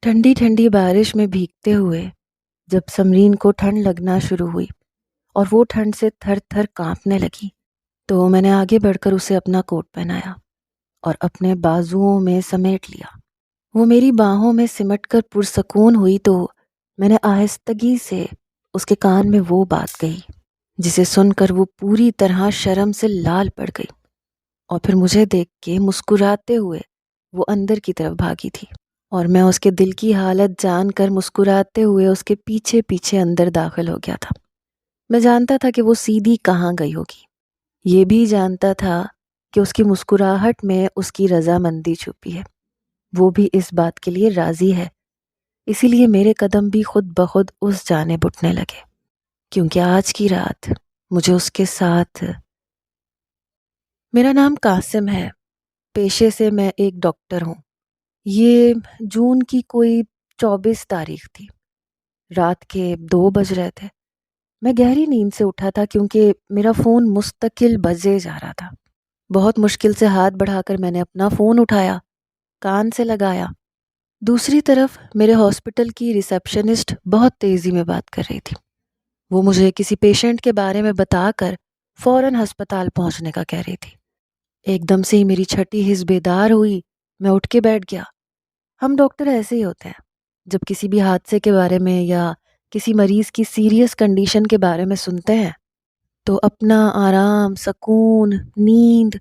ٹھنڈی ٹھنڈی بارش میں بھیگتے ہوئے جب سمرین کو ٹھنڈ لگنا شروع ہوئی اور وہ ٹھنڈ سے تھر تھر کانپنے لگی تو میں نے آگے بڑھ کر اسے اپنا کوٹ پہنایا اور اپنے بازوؤں میں سمیٹ لیا۔ وہ میری باہوں میں سمٹ کر پرسکون ہوئی تو میں نے آہستگی سے اس کے کان میں وہ بات کہی جسے سن کر وہ پوری طرح شرم سے لال پڑ گئی اور پھر مجھے دیکھ کے مسکراتے ہوئے وہ اندر کی طرف بھاگی تھی اور میں اس کے دل کی حالت جان کر مسکراتے ہوئے اس کے پیچھے پیچھے اندر داخل ہو گیا تھا۔ میں جانتا تھا کہ وہ سیدھی کہاں گئی ہوگی، یہ بھی جانتا تھا کہ اس کی مسکراہٹ میں اس کی رضامندی چھپی ہے، وہ بھی اس بات کے لیے راضی ہے، اسی لیے میرے قدم بھی خود بخود اس جانب اٹھنے لگے کیونکہ آج کی رات مجھے اس کے ساتھ۔ میرا نام قاسم ہے، پیشے سے میں ایک ڈاکٹر ہوں۔ یہ جون کی کوئی 24 تاریخ تھی، رات کے 2 بج رہے تھے۔ میں گہری نیند سے اٹھا تھا کیونکہ میرا فون مستقل بجے جا رہا تھا۔ بہت مشکل سے ہاتھ بڑھا کر میں نے اپنا فون اٹھایا، کان سے لگایا۔ دوسری طرف میرے ہاسپٹل کی ریسیپشنسٹ بہت تیزی میں بات کر رہی تھی۔ وہ مجھے کسی پیشنٹ کے بارے میں بتا کر فوراً ہسپتال پہنچنے کا کہہ رہی تھی۔ ایک دم سے ہی میری چھٹی حس بیدار ہوئی، میں اٹھ کے بیٹھ گیا۔ ہم ڈاکٹر ایسے ہی ہوتے ہیں، جب کسی بھی حادثے کے بارے میں یا کسی مریض کی سیریس کنڈیشن کے بارے میں سنتے ہیں تو اپنا آرام، سکون، نیند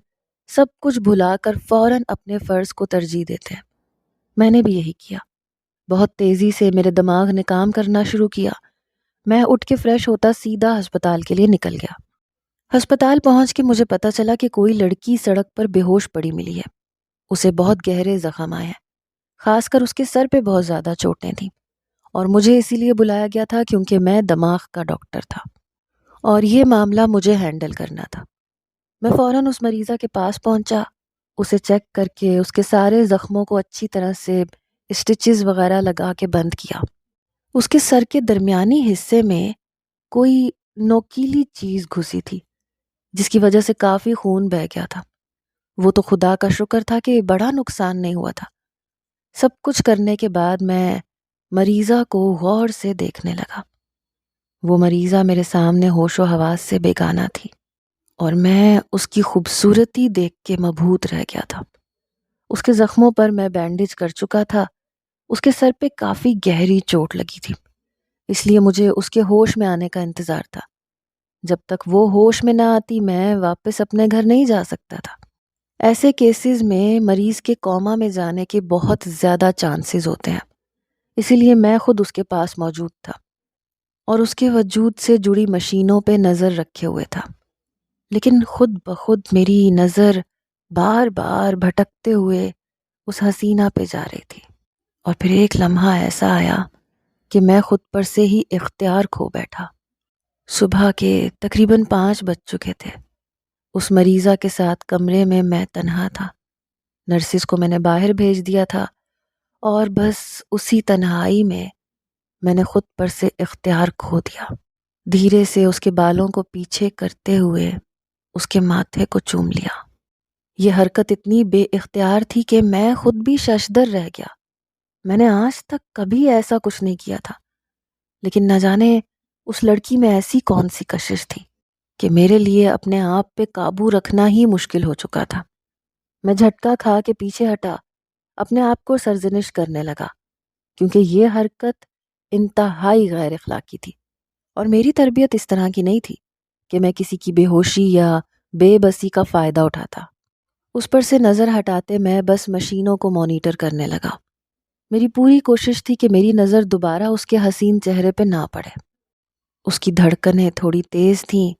سب کچھ بھلا کر فوراً اپنے فرض کو ترجیح دیتے ہیں۔ میں نے بھی یہی کیا۔ بہت تیزی سے میرے دماغ نے کام کرنا شروع کیا۔ میں اٹھ کے فریش ہوتا سیدھا ہسپتال کے لیے نکل گیا۔ ہسپتال پہنچ کے مجھے پتا چلا کہ کوئی لڑکی سڑک پر بے ہوش پڑی ملی ہے۔ اسے بہت گہرے زخم آئے ہیں، خاص کر اس کے سر پہ بہت زیادہ چوٹیں تھیں، اور مجھے اسی لیے بلایا گیا تھا کیونکہ میں دماغ کا ڈاکٹر تھا اور یہ معاملہ مجھے ہینڈل کرنا تھا۔ میں فوراً اس مریضہ کے پاس پہنچا، اسے چیک کر کے اس کے سارے زخموں کو اچھی طرح سے اسٹچز وغیرہ لگا کے بند کیا۔ اس کے سر کے درمیانی حصے میں کوئی نوکیلی چیز گھسی تھی جس کی وجہ سے کافی خون بہہ گیا تھا۔ وہ تو خدا کا شکر تھا کہ بڑا نقصان نہیں ہوا تھا۔ سب کچھ کرنے کے بعد میں مریضہ کو غور سے دیکھنے لگا۔ وہ مریضہ میرے سامنے ہوش و حواس سے بیگانہ تھی اور میں اس کی خوبصورتی دیکھ کے مبہوت رہ گیا تھا۔ اس کے زخموں پر میں بینڈیج کر چکا تھا۔ اس کے سر پہ کافی گہری چوٹ لگی تھی، اس لیے مجھے اس کے ہوش میں آنے کا انتظار تھا۔ جب تک وہ ہوش میں نہ آتی میں واپس اپنے گھر نہیں جا سکتا تھا۔ ایسے کیسز میں مریض کے کوما میں جانے کے بہت زیادہ چانسز ہوتے ہیں، اسی لیے میں خود اس کے پاس موجود تھا اور اس کے وجود سے جڑی مشینوں پہ نظر رکھے ہوئے تھا، لیکن خود بخود میری نظر بار بار بھٹکتے ہوئے اس حسینہ پہ جا رہی تھی، اور پھر ایک لمحہ ایسا آیا کہ میں خود پر سے ہی اختیار کھو بیٹھا۔ صبح کے تقریباً 5 بج چکے تھے۔ اس مریضہ کے ساتھ کمرے میں تنہا تھا۔ نرسز کو میں نے باہر بھیج دیا تھا اور بس اسی تنہائی میں نے خود پر سے اختیار کھو دیا۔ دھیرے سے اس کے بالوں کو پیچھے کرتے ہوئے اس کے ماتھے کو چوم لیا۔ یہ حرکت اتنی بے اختیار تھی کہ میں خود بھی ششدر رہ گیا۔ میں نے آج تک کبھی ایسا کچھ نہیں کیا تھا، لیکن نہ جانے اس لڑکی میں ایسی کون سی کشش تھی کہ میرے لیے اپنے آپ پہ قابو رکھنا ہی مشکل ہو چکا تھا۔ میں جھٹکا کھا کے پیچھے ہٹا، اپنے آپ کو سرزنش کرنے لگا کیونکہ یہ حرکت انتہائی غیر اخلاقی تھی اور میری تربیت اس طرح کی نہیں تھی کہ میں کسی کی بے ہوشی یا بے بسی کا فائدہ اٹھاتا۔ اس پر سے نظر ہٹاتے میں بس مشینوں کو مانیٹر کرنے لگا۔ میری پوری کوشش تھی کہ میری نظر دوبارہ اس کے حسین چہرے پہ نہ پڑے۔ اس کی دھڑکنیں تھوڑی تیز تھیں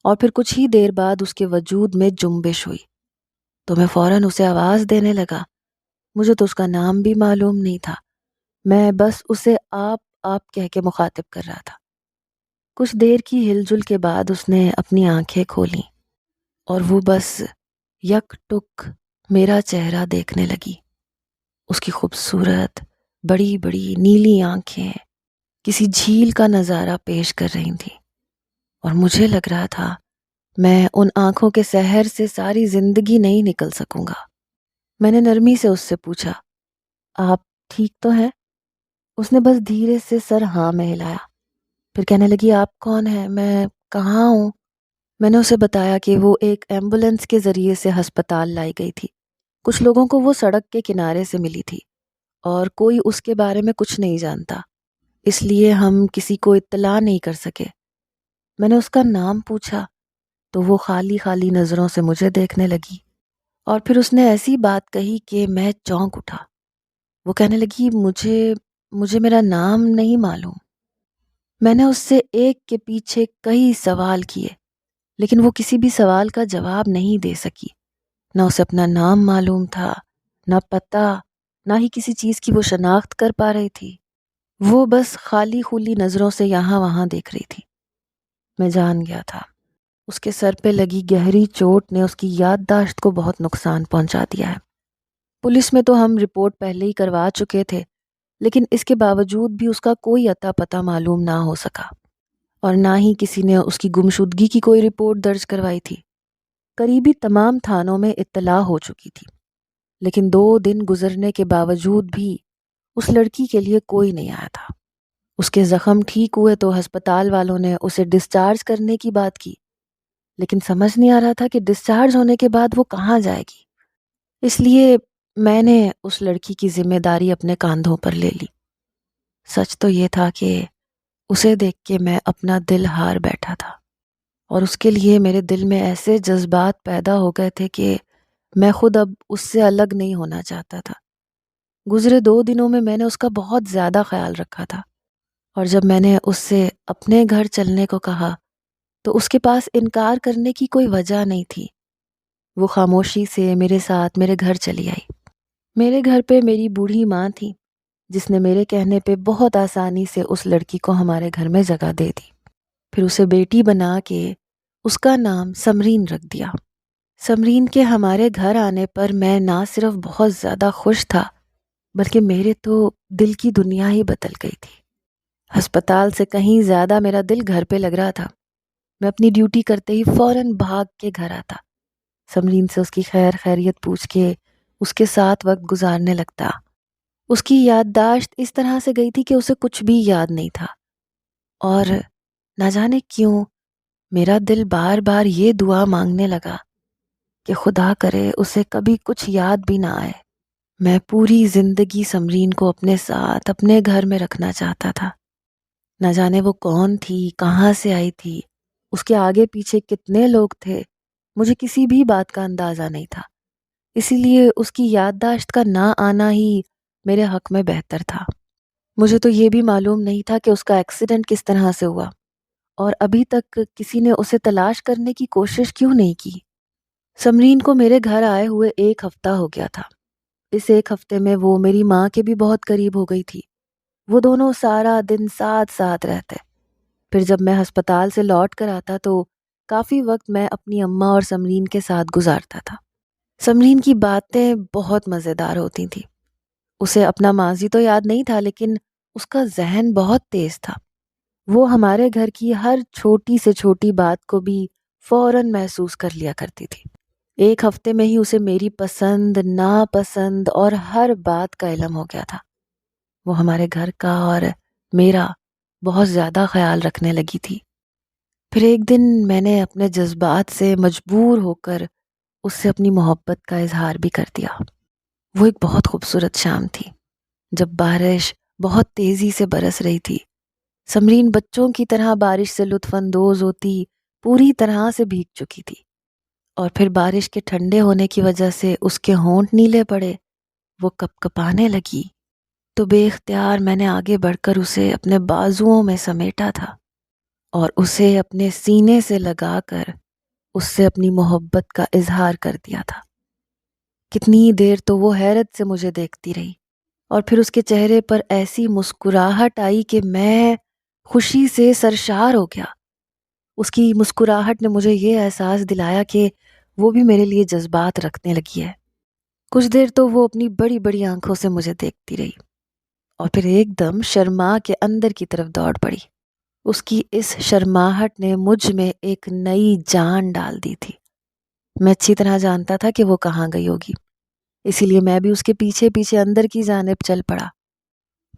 اور پھر کچھ ہی دیر بعد اس کے وجود میں جنبش ہوئی تو میں فوراً اسے آواز دینے لگا۔ مجھے تو اس کا نام بھی معلوم نہیں تھا، میں بس اسے آپ کہہ کے مخاطب کر رہا تھا۔ کچھ دیر کی ہل جل کے بعد اس نے اپنی آنکھیں کھولیں اور وہ بس یک ٹک میرا چہرہ دیکھنے لگی۔ اس کی خوبصورت بڑی بڑی نیلی آنکھیں کسی جھیل کا نظارہ پیش کر رہی تھیں اور مجھے لگ رہا تھا میں ان آنکھوں کے سحر سے ساری زندگی نہیں نکل سکوں گا۔ میں نے نرمی سے اس سے پوچھا، آپ ٹھیک تو ہیں؟ اس نے بس دھیرے سے سر ہاں میں ہلایا، پھر کہنے لگی آپ کون ہیں، میں کہاں ہوں؟ میں نے اسے بتایا کہ وہ ایک ایمبولینس کے ذریعے سے ہسپتال لائی گئی تھی، کچھ لوگوں کو وہ سڑک کے کنارے سے ملی تھی اور کوئی اس کے بارے میں کچھ نہیں جانتا، اس لیے ہم کسی کو اطلاع نہیں کر سکے۔ میں نے اس کا نام پوچھا تو وہ خالی خالی نظروں سے مجھے دیکھنے لگی، اور پھر اس نے ایسی بات کہی کہ میں چونک اٹھا۔ وہ کہنے لگی مجھے میرا نام نہیں معلوم۔ میں نے اس سے ایک کے پیچھے کئی سوال کیے، لیکن وہ کسی بھی سوال کا جواب نہیں دے سکی۔ نہ اسے اپنا نام معلوم تھا، نہ پتہ، نہ ہی کسی چیز کی وہ شناخت کر پا رہی تھی۔ وہ بس خالی خولی نظروں سے یہاں وہاں دیکھ رہی تھی۔ میں جان گیا تھا اس کے سر پہ لگی گہری چوٹ نے اس کی یادداشت کو بہت نقصان پہنچا دیا ہے۔ پولیس میں تو ہم رپورٹ پہلے ہی کروا چکے تھے، لیکن اس کے باوجود بھی اس کا کوئی اتا پتہ معلوم نہ ہو سکا، اور نہ ہی کسی نے اس کی گمشدگی کی کوئی رپورٹ درج کروائی تھی۔ قریبی تمام تھانوں میں اطلاع ہو چکی تھی، لیکن 2 دن گزرنے کے باوجود بھی اس لڑکی کے لیے کوئی نہیں آیا تھا۔ اس کے زخم ٹھیک ہوئے تو ہسپتال والوں نے اسے ڈسچارج کرنے کی بات کی، لیکن سمجھ نہیں آ رہا تھا کہ ڈسچارج ہونے کے بعد وہ کہاں جائے گی۔ اس لیے میں نے اس لڑکی کی ذمہ داری اپنے کاندھوں پر لے لی۔ سچ تو یہ تھا کہ اسے دیکھ کے میں اپنا دل ہار بیٹھا تھا، اور اس کے لیے میرے دل میں ایسے جذبات پیدا ہو گئے تھے کہ میں خود اب اس سے الگ نہیں ہونا چاہتا تھا۔ گزرے 2 دنوں میں نے اس کا بہت زیادہ خیال رکھا تھا، اور جب میں نے اس سے اپنے گھر چلنے کو کہا تو اس کے پاس انکار کرنے کی کوئی وجہ نہیں تھی۔ وہ خاموشی سے میرے ساتھ میرے گھر چلی آئی۔ میرے گھر پہ میری بوڑھی ماں تھی، جس نے میرے کہنے پہ بہت آسانی سے اس لڑکی کو ہمارے گھر میں جگہ دے دی، پھر اسے بیٹی بنا کے اس کا نام سمرین رکھ دیا۔ سمرین کے ہمارے گھر آنے پر میں نہ صرف بہت زیادہ خوش تھا، بلکہ میرے تو دل کی دنیا ہی بدل گئی تھی۔ ہسپتال سے کہیں زیادہ میرا دل گھر پہ لگ رہا تھا۔ میں اپنی ڈیوٹی کرتے ہی فوراً بھاگ کے گھر آتا، سمرین سے اس کی خیر خیریت پوچھ کے اس کے ساتھ وقت گزارنے لگتا۔ اس کی یادداشت اس طرح سے گئی تھی کہ اسے کچھ بھی یاد نہیں تھا، اور نہ جانے کیوں میرا دل بار بار یہ دعا مانگنے لگا کہ خدا کرے اسے کبھی کچھ یاد بھی نہ آئے۔ میں پوری زندگی سمرین کو اپنے ساتھ اپنے گھر میں رکھنا چاہتا تھا۔ نہ جانے وہ کون تھی، کہاں سے آئی تھی، اس کے آگے پیچھے کتنے لوگ تھے، مجھے کسی بھی بات کا اندازہ نہیں تھا، اسی لیے اس کی یادداشت کا نہ آنا ہی میرے حق میں بہتر تھا۔ مجھے تو یہ بھی معلوم نہیں تھا کہ اس کا ایکسیڈنٹ کس طرح سے ہوا، اور ابھی تک کسی نے اسے تلاش کرنے کی کوشش کیوں نہیں کی۔ سمرین کو میرے گھر آئے ہوئے 1 ہفتہ ہو گیا تھا۔ اس 1 ہفتے میں وہ میری ماں کے بھی بہت قریب ہو گئی تھی۔ وہ دونوں سارا دن ساتھ ساتھ رہتے۔ پھر جب میں ہسپتال سے لوٹ کر آتا تو کافی وقت میں اپنی اماں اور سمرین کے ساتھ گزارتا تھا۔ سمرین کی باتیں بہت مزیدار ہوتی تھیں۔ اسے اپنا ماضی تو یاد نہیں تھا، لیکن اس کا ذہن بہت تیز تھا۔ وہ ہمارے گھر کی ہر چھوٹی سے چھوٹی بات کو بھی فوراً محسوس کر لیا کرتی تھی۔ 1 ہفتے میں ہی اسے میری پسند، ناپسند اور ہر بات کا علم ہو گیا تھا۔ وہ ہمارے گھر کا اور میرا بہت زیادہ خیال رکھنے لگی تھی۔ پھر ایک دن میں نے اپنے جذبات سے مجبور ہو کر اس سے اپنی محبت کا اظہار بھی کر دیا۔ وہ ایک بہت خوبصورت شام تھی، جب بارش بہت تیزی سے برس رہی تھی۔ سمرین بچوں کی طرح بارش سے لطف اندوز ہوتی پوری طرح سے بھیگ چکی تھی، اور پھر بارش کے ٹھنڈے ہونے کی وجہ سے اس کے ہونٹ نیلے پڑے، وہ کپ کپانے لگی، تو بے اختیار میں نے آگے بڑھ کر اسے اپنے بازوؤں میں سمیٹا تھا اور اسے اپنے سینے سے لگا کر اس سے اپنی محبت کا اظہار کر دیا تھا۔ کتنی دیر تو وہ حیرت سے مجھے دیکھتی رہی، اور پھر اس کے چہرے پر ایسی مسکراہٹ آئی کہ میں خوشی سے سرشار ہو گیا۔ اس کی مسکراہٹ نے مجھے یہ احساس دلایا کہ وہ بھی میرے لیے جذبات رکھنے لگی ہے۔ کچھ دیر تو وہ اپنی بڑی بڑی آنکھوں سے مجھے دیکھتی رہی، اور پھر ایک دم شرما کے اندر کی طرف دوڑ پڑی۔ اس کی اس شرماہٹ نے مجھ میں ایک نئی جان ڈال دی تھی۔ میں اچھی طرح جانتا تھا کہ وہ کہاں گئی ہوگی، اسی لیے میں بھی اس کے پیچھے پیچھے اندر کی جانب چل پڑا۔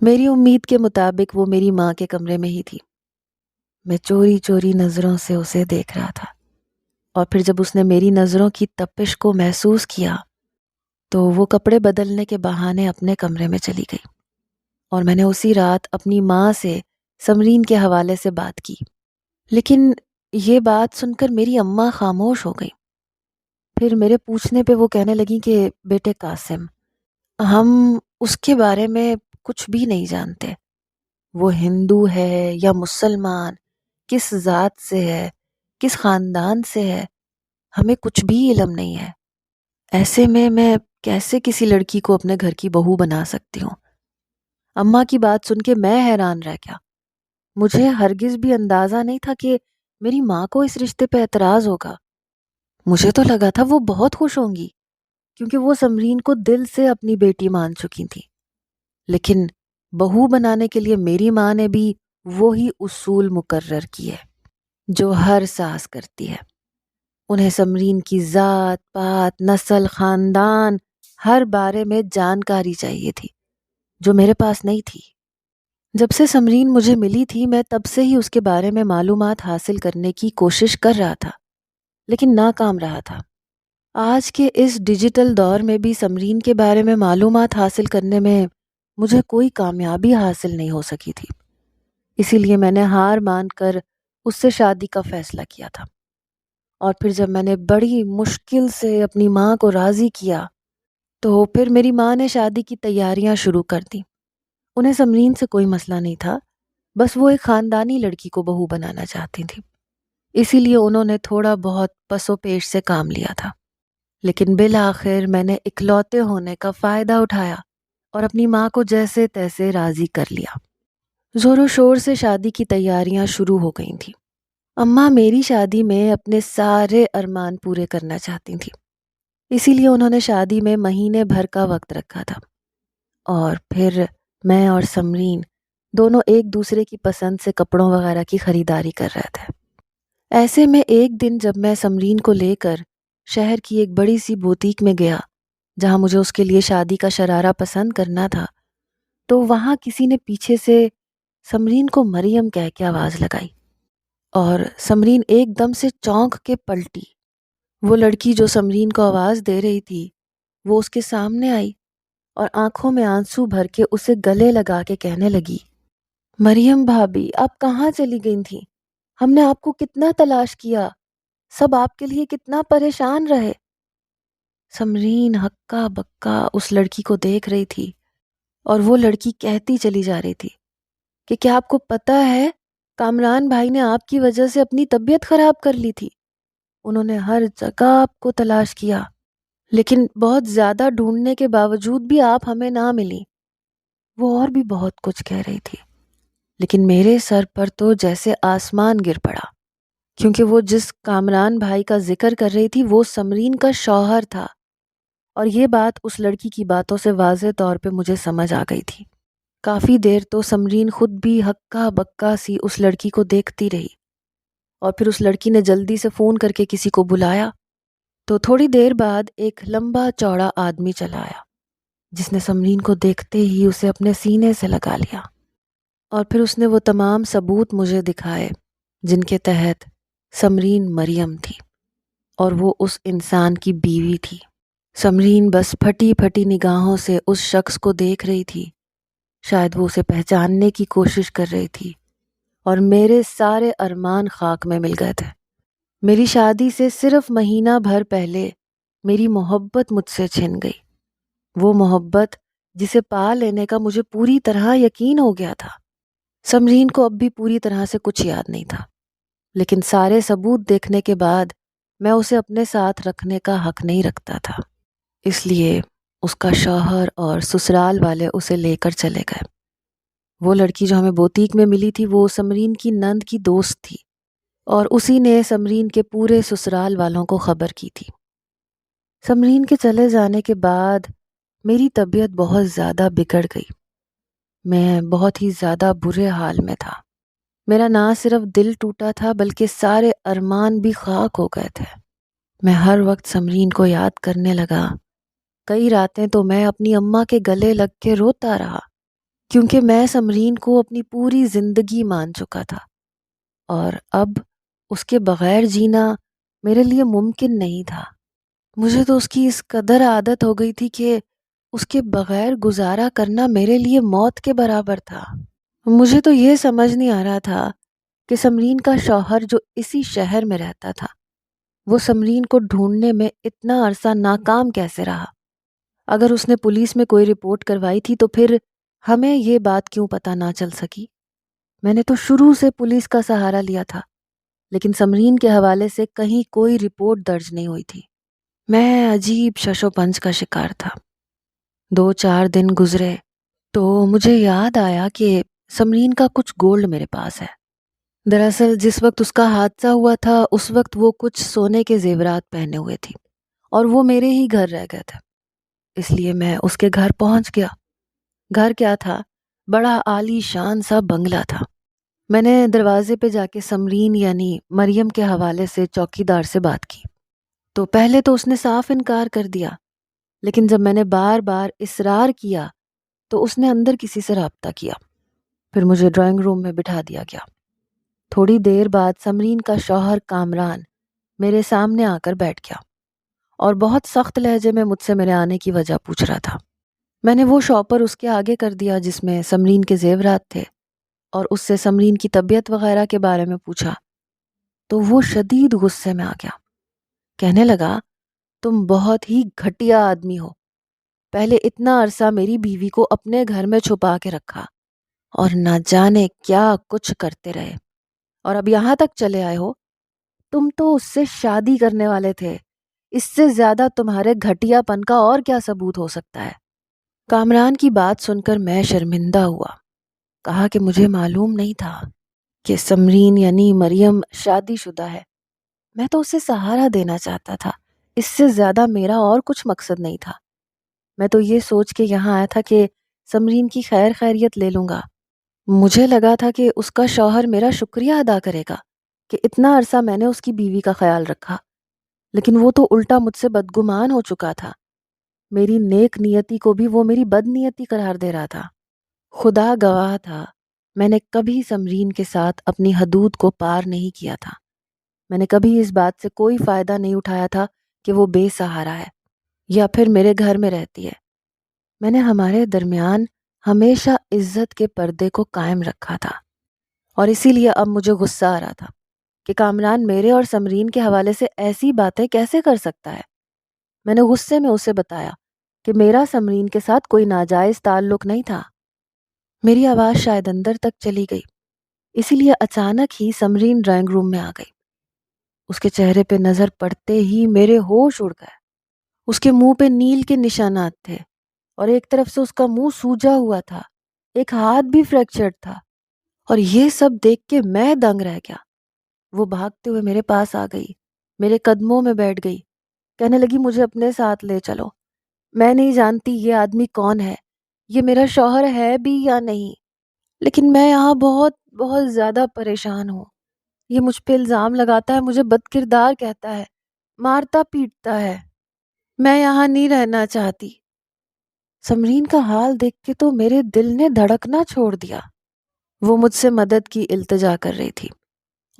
میری امید کے مطابق وہ میری ماں کے کمرے میں ہی تھی۔ میں چوری چوری نظروں سے اسے دیکھ رہا تھا، اور پھر جب اس نے میری نظروں کی تپش کو محسوس کیا تو وہ کپڑے بدلنے کے بہانے اپنے کمرے میں چلی گئی، اور میں نے اسی رات اپنی ماں سے سمرین کے حوالے سے بات کی۔ لیکن یہ بات سن کر میری اماں خاموش ہو گئی۔ پھر میرے پوچھنے پہ وہ کہنے لگی کہ بیٹے قاسم، ہم اس کے بارے میں کچھ بھی نہیں جانتے، وہ ہندو ہے یا مسلمان، کس ذات سے ہے، کس خاندان سے ہے، ہمیں کچھ بھی علم نہیں ہے۔ ایسے میں کیسے کسی لڑکی کو اپنے گھر کی بہو بنا سکتی ہوں؟ اماں کی بات سن کے میں حیران رہ گیا۔ مجھے ہرگز بھی اندازہ نہیں تھا کہ میری ماں کو اس رشتے پہ اعتراض ہوگا۔ مجھے تو لگا تھا وہ بہت خوش ہوں گی، کیونکہ وہ سمرین کو دل سے اپنی بیٹی مان چکی تھی۔ لیکن بہو بنانے کے لیے میری ماں نے بھی وہی اصول مقرر کیے جو ہر ساس کرتی ہے۔ انہیں سمرین کی ذات پات، نسل، خاندان، ہر بارے میں جانکاری چاہیے تھی، جو میرے پاس نہیں تھی۔ جب سے سمرین مجھے ملی تھی، میں تب سے ہی اس کے بارے میں معلومات حاصل کرنے کی کوشش کر رہا تھا، لیکن ناکام رہا تھا۔ آج کے اس ڈیجیٹل دور میں بھی سمرین کے بارے میں معلومات حاصل کرنے میں مجھے کوئی کامیابی حاصل نہیں ہو سکی تھی۔ اسی لیے میں نے ہار مان کر اس سے شادی کا فیصلہ کیا تھا۔ اور پھر جب میں نے بڑی مشکل سے اپنی ماں کو راضی کیا تو پھر میری ماں نے شادی کی تیاریاں شروع کر دیں۔ انہیں سمرین سے کوئی مسئلہ نہیں تھا، بس وہ ایک خاندانی لڑکی کو بہو بنانا چاہتی تھی۔ اسی لیے انہوں نے تھوڑا بہت پس و پیش سے کام لیا تھا، لیکن بالآخر میں نے اکلوتے ہونے کا فائدہ اٹھایا اور اپنی ماں کو جیسے تیسے راضی کر لیا۔ زور و شور سے شادی کی تیاریاں شروع ہو گئی تھیں۔ اماں میری شادی میں اپنے سارے ارمان پورے کرنا چاہتی تھیں، اسی لیے انہوں نے شادی میں مہینے بھر کا وقت رکھا تھا، اور پھر میں اور سمرین دونوں ایک دوسرے کی پسند سے کپڑوں وغیرہ کی خریداری کر رہے تھے۔ ایسے میں ایک دن جب میں سمرین کو لے کر شہر کی ایک بڑی سی بوتیک میں گیا جہاں مجھے اس کے لیے شادی کا شرارہ پسند کرنا تھا، تو وہاں کسی نے پیچھے سے سمرین کو مریم کہہ کے آواز لگائی، اور سمرین ایک دم سے چونک کے پلٹی۔ وہ لڑکی جو سمرین کو آواز دے رہی تھی وہ اس کے سامنے آئی اور آنکھوں میں آنسو بھر کے اسے گلے لگا کے کہنے لگی، مریم بھابی، آپ کہاں چلی گئی تھیں؟ ہم نے آپ کو کتنا تلاش کیا، سب آپ کے لیے کتنا پریشان رہے۔ سمرین ہکا بکا اس لڑکی کو دیکھ رہی تھی، اور وہ لڑکی کہتی چلی جا رہی تھی کہ کیا آپ کو پتہ ہے کامران بھائی نے آپ کی وجہ سے اپنی طبیعت خراب کر لی تھی۔ انہوں نے ہر جگہ آپ کو تلاش کیا، لیکن بہت زیادہ ڈھونڈنے کے باوجود بھی آپ ہمیں نہ ملی۔ وہ اور بھی بہت کچھ کہہ رہی تھی، لیکن میرے سر پر تو جیسے آسمان گر پڑا، کیونکہ وہ جس کامران بھائی کا ذکر کر رہی تھی وہ سمرین کا شوہر تھا، اور یہ بات اس لڑکی کی باتوں سے واضح طور پہ مجھے سمجھ آ گئی تھی۔ کافی دیر تو سمرین خود بھی ہکا بکا سی اس لڑکی کو دیکھتی رہی، اور پھر اس لڑکی نے جلدی سے فون کر کے کسی کو بلایا، تو تھوڑی دیر بعد ایک لمبا چوڑا آدمی چلا آیا جس نے سمرین کو دیکھتے ہی اسے اپنے سینے سے لگا لیا، اور پھر اس نے وہ تمام ثبوت مجھے دکھائے جن کے تحت سمرین مریم تھی اور وہ اس انسان کی بیوی تھی۔ سمرین بس پھٹی پھٹی نگاہوں سے اس شخص کو دیکھ رہی تھی، شاید وہ اسے پہچاننے کی کوشش کر رہی تھی، اور میرے سارے ارمان خاک میں مل گئے تھے۔ میری شادی سے صرف مہینہ بھر پہلے میری محبت مجھ سے چھن گئی، وہ محبت جسے پا لینے کا مجھے پوری طرح یقین ہو گیا تھا۔ سمرین کو اب بھی پوری طرح سے کچھ یاد نہیں تھا، لیکن سارے ثبوت دیکھنے کے بعد میں اسے اپنے ساتھ رکھنے کا حق نہیں رکھتا تھا، اس لیے اس کا شوہر اور سسرال والے اسے لے کر چلے گئے۔ وہ لڑکی جو ہمیں بوتیک میں ملی تھی وہ سمرین کی نند کی دوست تھی، اور اسی نے سمرین کے پورے سسرال والوں کو خبر کی تھی۔ سمرین کے چلے جانے کے بعد میری طبیعت بہت زیادہ بگڑ گئی، میں بہت ہی زیادہ برے حال میں تھا۔ میرا نہ صرف دل ٹوٹا تھا بلکہ سارے ارمان بھی خاک ہو گئے تھے۔ میں ہر وقت سمرین کو یاد کرنے لگا، کئی راتیں تو میں اپنی اماں کے گلے لگ کے روتا رہا۔ کیونکہ میں سمرین کو اپنی پوری زندگی مان چکا تھا، اور اب اس کے بغیر جینا میرے لیے ممکن نہیں تھا۔ مجھے تو اس کی اس قدر عادت ہو گئی تھی کہ اس کے بغیر گزارا کرنا میرے لیے موت کے برابر تھا۔ مجھے تو یہ سمجھ نہیں آ رہا تھا کہ سمرین کا شوہر جو اسی شہر میں رہتا تھا، وہ سمرین کو ڈھونڈنے میں اتنا عرصہ ناکام کیسے رہا۔ اگر اس نے پولیس میں کوئی رپورٹ کروائی تھی تو پھر ہمیں یہ بات کیوں پتہ نہ چل سکی؟ میں نے تو شروع سے پولیس کا سہارا لیا تھا، لیکن سمرین کے حوالے سے کہیں کوئی رپورٹ درج نہیں ہوئی تھی۔ میں عجیب شش و پنج کا شکار تھا۔ 2-4 دن گزرے تو مجھے یاد آیا کہ سمرین کا کچھ گولڈ میرے پاس ہے۔ دراصل جس وقت اس کا حادثہ ہوا تھا اس وقت وہ کچھ سونے کے زیورات پہنے ہوئے تھی، اور وہ میرے ہی گھر رہ گئے تھے، اس لیے میں اس کے گھر پہنچ گیا۔ گھر کیا تھا، بڑا عالی شان سا بنگلہ تھا۔ میں نے دروازے پہ جا کے سمرین یعنی مریم کے حوالے سے چوکیدار سے بات کی تو پہلے تو اس نے صاف انکار کر دیا، لیکن جب میں نے بار بار اصرار کیا تو اس نے اندر کسی سے رابطہ کیا۔ پھر مجھے ڈرائنگ روم میں بٹھا دیا گیا۔ تھوڑی دیر بعد سمرین کا شوہر کامران میرے سامنے آ کر بیٹھ گیا اور بہت سخت لہجے میں مجھ سے میرے آنے کی وجہ پوچھ رہا تھا۔ میں نے وہ شاپر اس کے آگے کر دیا جس میں سمرین کے زیورات تھے، اور اس سے سمرین کی طبیعت وغیرہ کے بارے میں پوچھا تو وہ شدید غصے میں آ گیا۔ کہنے لگا، تم بہت ہی گھٹیا آدمی ہو، پہلے اتنا عرصہ میری بیوی کو اپنے گھر میں چھپا کے رکھا اور نہ جانے کیا کچھ کرتے رہے، اور اب یہاں تک چلے آئے ہو۔ تم تو اس سے شادی کرنے والے تھے، اس سے زیادہ تمہارے گھٹیا پن کا اور کیا ثبوت ہو سکتا ہے؟ کامران کی بات سن کر میں شرمندہ ہوا۔ کہا کہ مجھے معلوم نہیں تھا کہ سمرین یعنی مریم شادی شدہ ہے۔ میں تو اسے سہارا دینا چاہتا تھا، اس سے زیادہ میرا اور کچھ مقصد نہیں تھا۔ میں تو یہ سوچ کے یہاں آیا تھا کہ سمرین کی خیر خیریت لے لوں گا۔ مجھے لگا تھا کہ اس کا شوہر میرا شکریہ ادا کرے گا کہ اتنا عرصہ میں نے اس کی بیوی کا خیال رکھا، لیکن وہ تو الٹا مجھ سے بدگمان ہو چکا تھا۔ میری نیک نیتی کو بھی وہ میری بد نیتی قرار دے رہا تھا۔ خدا گواہ تھا، میں نے کبھی سمرین کے ساتھ اپنی حدود کو پار نہیں کیا تھا۔ میں نے کبھی اس بات سے کوئی فائدہ نہیں اٹھایا تھا کہ وہ بے سہارا ہے یا پھر میرے گھر میں رہتی ہے۔ میں نے ہمارے درمیان ہمیشہ عزت کے پردے کو قائم رکھا تھا، اور اسی لیے اب مجھے غصہ آ رہا تھا کہ کامران میرے اور سمرین کے حوالے سے ایسی باتیں کیسے کر سکتا ہے۔ میں نے غصے میں اسے بتایا کہ میرا سمرین کے ساتھ کوئی ناجائز تعلق نہیں تھا۔ میری آواز شاید اندر تک چلی گئی، اسی لیے اچانک ہی سمرین ڈرائنگ روم میں آ گئی۔ اس کے چہرے پہ نظر پڑتے ہی میرے ہوش اڑ گئے۔ اس کے منہ پہ نیل کے نشانات تھے، اور ایک طرف سے اس کا منہ سوجا ہوا تھا، ایک ہاتھ بھی فریکچرڈ تھا، اور یہ سب دیکھ کے میں دنگ رہ گیا۔ وہ بھاگتے ہوئے میرے پاس آ گئی، میرے قدموں میں بیٹھ گئی، کہنے لگی مجھے اپنے ساتھ لے چلو۔ میں نہیں جانتی یہ آدمی کون ہے، یہ میرا شوہر ہے بھی یا نہیں، لیکن میں یہاں بہت بہت زیادہ پریشان ہوں۔ یہ مجھ پہ الزام لگاتا ہے، مجھے بد کردار کہتا ہے، مارتا پیٹتا ہے۔ میں یہاں نہیں رہنا چاہتی۔ سمرین کا حال دیکھ کے تو میرے دل نے دھڑکنا چھوڑ دیا۔ وہ مجھ سے مدد کی التجا کر رہی تھی،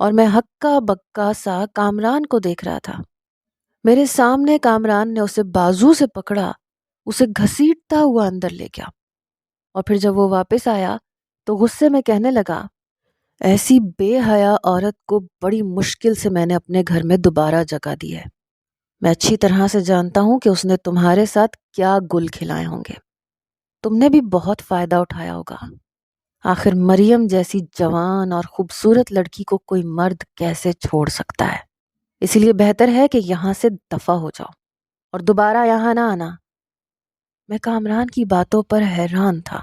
اور میں ہکا بکا سا کامران کو دیکھ رہا تھا۔ میرے سامنے کامران نے اسے بازو سے پکڑا، اسے گھسیٹتا ہوا اندر لے گیا، اور پھر جب وہ واپس آیا تو غصے میں کہنے لگا، ایسی بے حیا عورت کو بڑی مشکل سے میں نے اپنے گھر میں دوبارہ جگہ دی ہے۔ میں اچھی طرح سے جانتا ہوں کہ اس نے تمہارے ساتھ کیا گل کھلائے ہوں گے، تم نے بھی بہت فائدہ اٹھایا ہوگا۔ آخر مریم جیسی جوان اور خوبصورت لڑکی کو کوئی مرد کیسے چھوڑ سکتا ہے؟ اسی لیے بہتر ہے کہ یہاں سے دفع ہو جاؤ اور دوبارہ یہاں نہ آنا۔ میں کامران کی باتوں پر حیران تھا۔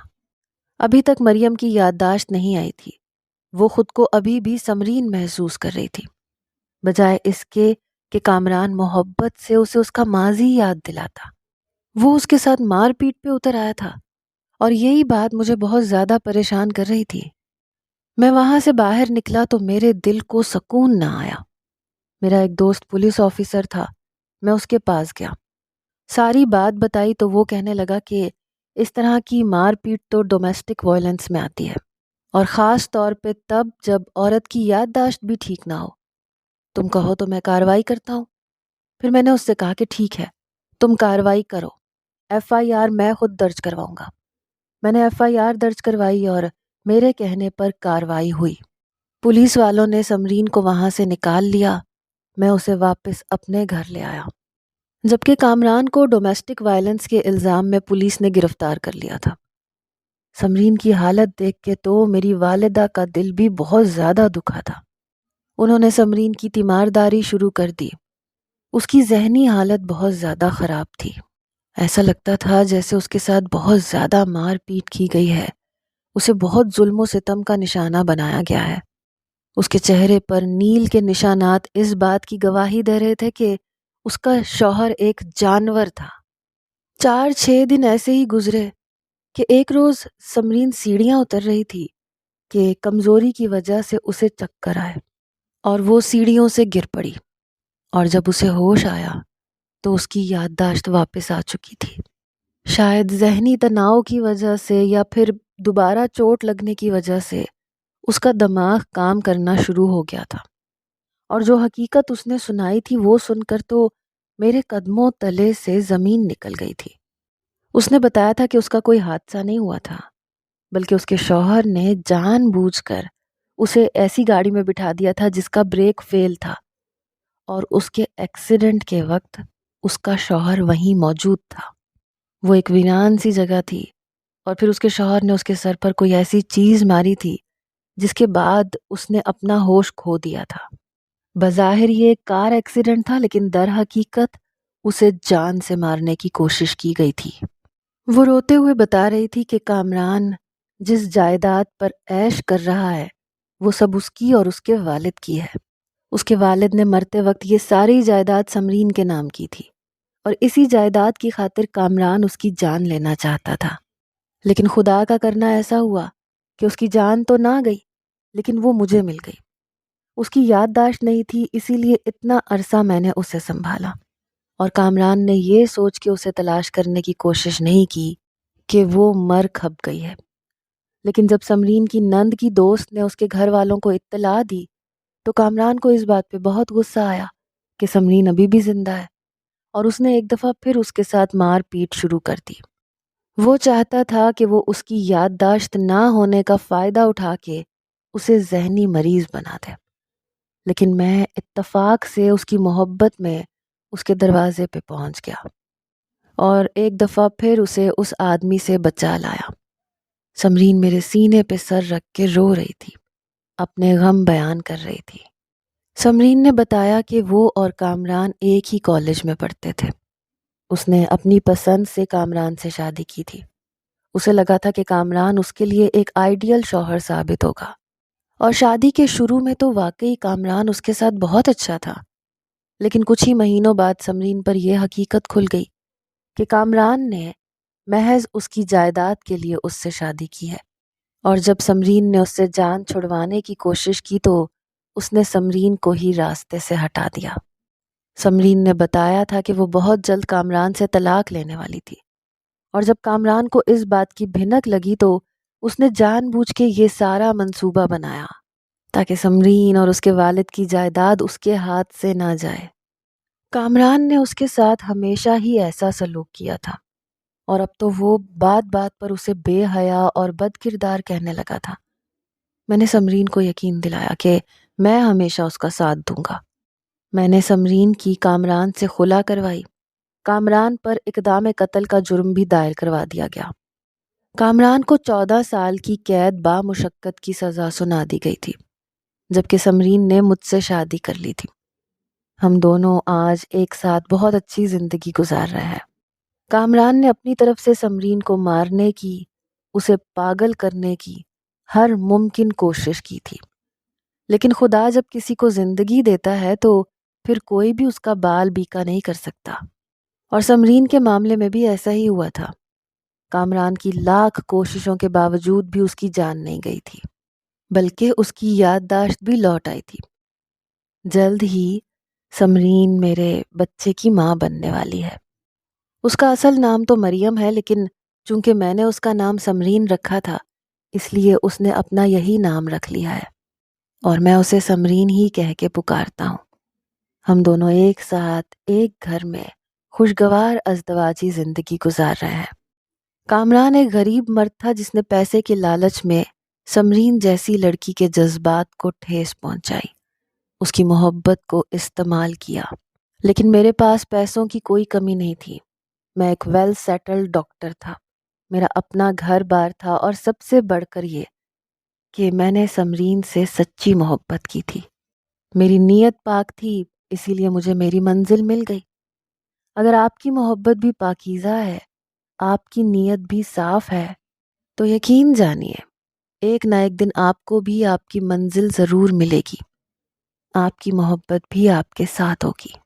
ابھی تک مریم کی یادداشت نہیں آئی تھی، وہ خود کو ابھی بھی سمرین محسوس کر رہی تھی، بجائے اس کے کہ کامران محبت سے اسے اس کا ماضی یاد دلاتا۔ وہ اس کے ساتھ مار پیٹ پہ اتر آیا تھا، اور یہی بات مجھے بہت زیادہ پریشان کر رہی تھی۔ میں وہاں سے باہر نکلا تو میرے دل کو سکون نہ آیا۔ میرا ایک دوست پولیس آفیسر تھا، میں اس کے پاس گیا، ساری بات بتائی تو وہ کہنے لگا کہ اس طرح کی مار پیٹ تو ڈومیسٹک وائلنس میں آتی ہے، اور خاص طور پہ تب جب عورت کی یادداشت بھی ٹھیک نہ ہو۔ تم کہو تو میں کارروائی کرتا ہوں۔ پھر میں نے اس سے کہا کہ ٹھیک ہے، تم کارروائی کرو، FIR میں خود درج کرواؤں گا۔ میں نے FIR درج کروائی اور میرے کہنے پر کارروائی ہوئی۔ پولیس والوں نے سمرین کو وہاں سے نکال لیا، میں اسے واپس اپنے گھر لے آیا، جبکہ کامران کو ڈومیسٹک وائلنس کے الزام میں پولیس نے گرفتار کر لیا تھا۔ سمرین کی حالت دیکھ کے تو میری والدہ کا دل بھی بہت زیادہ دکھا تھا۔ انہوں نے سمرین کی تیمارداری شروع کر دی۔ اس کی ذہنی حالت بہت زیادہ خراب تھی۔ ایسا لگتا تھا جیسے اس کے ساتھ بہت زیادہ مار پیٹ کی گئی ہے، اسے بہت ظلم و ستم کا نشانہ بنایا گیا ہے۔ اس کے چہرے پر نیل کے نشانات اس بات کی گواہی دے رہے تھے کہ اس کا شوہر ایک جانور تھا۔ 4-6 دن ایسے ہی گزرے کہ ایک روز سمرین سیڑھیاں اتر رہی تھی کہ کمزوری کی وجہ سے اسے چکر آئے اور وہ سیڑھیوں سے گر پڑی، اور جب اسے ہوش آیا تو اس کی یادداشت واپس آ چکی تھی۔ شاید ذہنی تناؤ کی وجہ سے یا پھر دوبارہ چوٹ لگنے کی وجہ سے اس کا دماغ کام کرنا شروع ہو گیا تھا، اور جو حقیقت اس نے سنائی تھی وہ سن کر تو میرے قدموں تلے سے زمین نکل گئی تھی۔ اس نے بتایا تھا کہ اس کا کوئی حادثہ نہیں ہوا تھا، بلکہ اس کے شوہر نے جان بوجھ کر اسے ایسی گاڑی میں بٹھا دیا تھا جس کا بریک فیل تھا، اور اس کے ایکسیڈنٹ کے وقت اس کا شوہر وہیں موجود تھا۔ وہ ایک ویران سی جگہ تھی، اور پھر اس کے شوہر نے اس کے سر پر کوئی ایسی چیز ماری تھی جس کے بعد اس نے اپنا ہوش کھو دیا تھا۔ بظاہر یہ ایک کار ایکسیڈنٹ تھا، لیکن در حقیقت اسے جان سے مارنے کی کوشش کی گئی تھی۔ وہ روتے ہوئے بتا رہی تھی کہ کامران جس جائیداد پر عیش کر رہا ہے وہ سب اس کی اور اس کے والد کی ہے۔ اس کے والد نے مرتے وقت یہ ساری جائیداد سمرین کے نام کی تھی، اور اسی جائیداد کی خاطر کامران اس کی جان لینا چاہتا تھا، لیکن خدا کا کرنا ایسا ہوا کہ اس کی جان تو نہ گئی، لیکن وہ مجھے مل گئی۔ اس کی یادداشت نہیں تھی، اسی لیے اتنا عرصہ میں نے اسے سنبھالا، اور کامران نے یہ سوچ کے اسے تلاش کرنے کی کوشش نہیں کی کہ وہ مر کھپ گئی ہے۔ لیکن جب سمرین کی نند کی دوست نے اس کے گھر والوں کو اطلاع دی تو کامران کو اس بات پہ بہت غصہ آیا کہ سمرین ابھی بھی زندہ ہے، اور اس نے ایک دفعہ پھر اس کے ساتھ مار پیٹ شروع کر دی۔ وہ چاہتا تھا کہ وہ اس کی یادداشت نہ ہونے کا فائدہ اٹھا کے اسے ذہنی مریض بنا دے، لیکن میں اتفاق سے اس کی محبت میں اس کے دروازے پہ پہنچ گیا، اور ایک دفعہ پھر اسے اس آدمی سے بچا لایا۔ سمرین میرے سینے پہ سر رکھ کے رو رہی تھی، اپنے غم بیان کر رہی تھی۔ سمرین نے بتایا کہ وہ اور کامران ایک ہی کالج میں پڑھتے تھے۔ اس نے اپنی پسند سے کامران سے شادی کی تھی۔ اسے لگا تھا کہ کامران اس کے لیے ایک آئیڈیل شوہر ثابت ہوگا، اور شادی کے شروع میں تو واقعی کامران اس کے ساتھ بہت اچھا تھا، لیکن کچھ ہی مہینوں بعد سمرین پر یہ حقیقت کھل گئی کہ کامران نے محض اس کی جائیداد کے لیے اس سے شادی کی ہے، اور جب سمرین نے اس سے جان چھڑوانے کی کوشش کی تو اس نے سمرین کو ہی راستے سے ہٹا دیا۔ سمرین نے بتایا تھا کہ وہ بہت جلد کامران سے طلاق لینے والی تھی، اور جب کامران کو اس بات کی بھنک لگی تو اس نے جان بوجھ کے یہ سارا منصوبہ بنایا تاکہ سمرین اور اس کے والد کی جائیداد اس کے ہاتھ سے نہ جائے۔ کامران نے اس کے ساتھ ہمیشہ ہی ایسا سلوک کیا تھا، اور اب تو وہ بات بات پر اسے بے حیا اور بد کردار کہنے لگا تھا۔ میں نے سمرین کو یقین دلایا کہ میں ہمیشہ اس کا ساتھ دوں گا۔ میں نے سمرین کی کامران سے خلا کروائی۔ کامران پر اقدام قتل کا جرم بھی دائر کروا دیا گیا۔ کامران کو 14 سال کی قید با مشقت کی سزا سنا دی گئی تھی، جبکہ سمرین نے مجھ سے شادی کر لی تھی۔ ہم دونوں آج ایک ساتھ بہت اچھی زندگی گزار رہے ہیں۔ کامران نے اپنی طرف سے سمرین کو مارنے کی، اسے پاگل کرنے کی ہر ممکن کوشش کی تھی، لیکن خدا جب کسی کو زندگی دیتا ہے تو پھر کوئی بھی اس کا بال بیکا نہیں کر سکتا، اور سمرین کے معاملے میں بھی ایسا ہی ہوا تھا۔ کامران کی لاکھ کوششوں کے باوجود بھی اس کی جان نہیں گئی تھی، بلکہ اس کی یادداشت بھی لوٹ آئی تھی۔ جلد ہی سمرین میرے بچے کی ماں بننے والی ہے۔ اس کا اصل نام تو مریم ہے، لیکن چونکہ میں نے اس کا نام سمرین رکھا تھا اس لیے اس نے اپنا یہی نام رکھ لیا ہے اور میں اسے سمرین ہی کہہ کے پکارتا ہوں۔ ہم دونوں ایک ساتھ ایک گھر میں خوشگوار ازدواجی زندگی گزار رہے ہیں۔ کامران ایک غریب مرد تھا جس نے پیسے کے لالچ میں سمرین جیسی لڑکی کے جذبات کو ٹھیس پہنچائی، اس کی محبت کو استعمال کیا۔ لیکن میرے پاس پیسوں کی کوئی کمی نہیں تھی۔ میں ایک ویل سیٹلڈ ڈاکٹر تھا، میرا اپنا گھر بار تھا اور سب سے بڑھ کر یہ کہ میں نے سمرین سے سچی محبت کی تھی۔ میری نیت پاک تھی، اسی لیے مجھے میری منزل مل گئی۔ اگر آپ کی محبت بھی پاکیزہ ہے، آپ کی نیت بھی صاف ہے، تو یقین جانیے ایک نہ ایک دن آپ کو بھی آپ کی منزل ضرور ملے گی، آپ کی محبت بھی آپ کے ساتھ ہوگی۔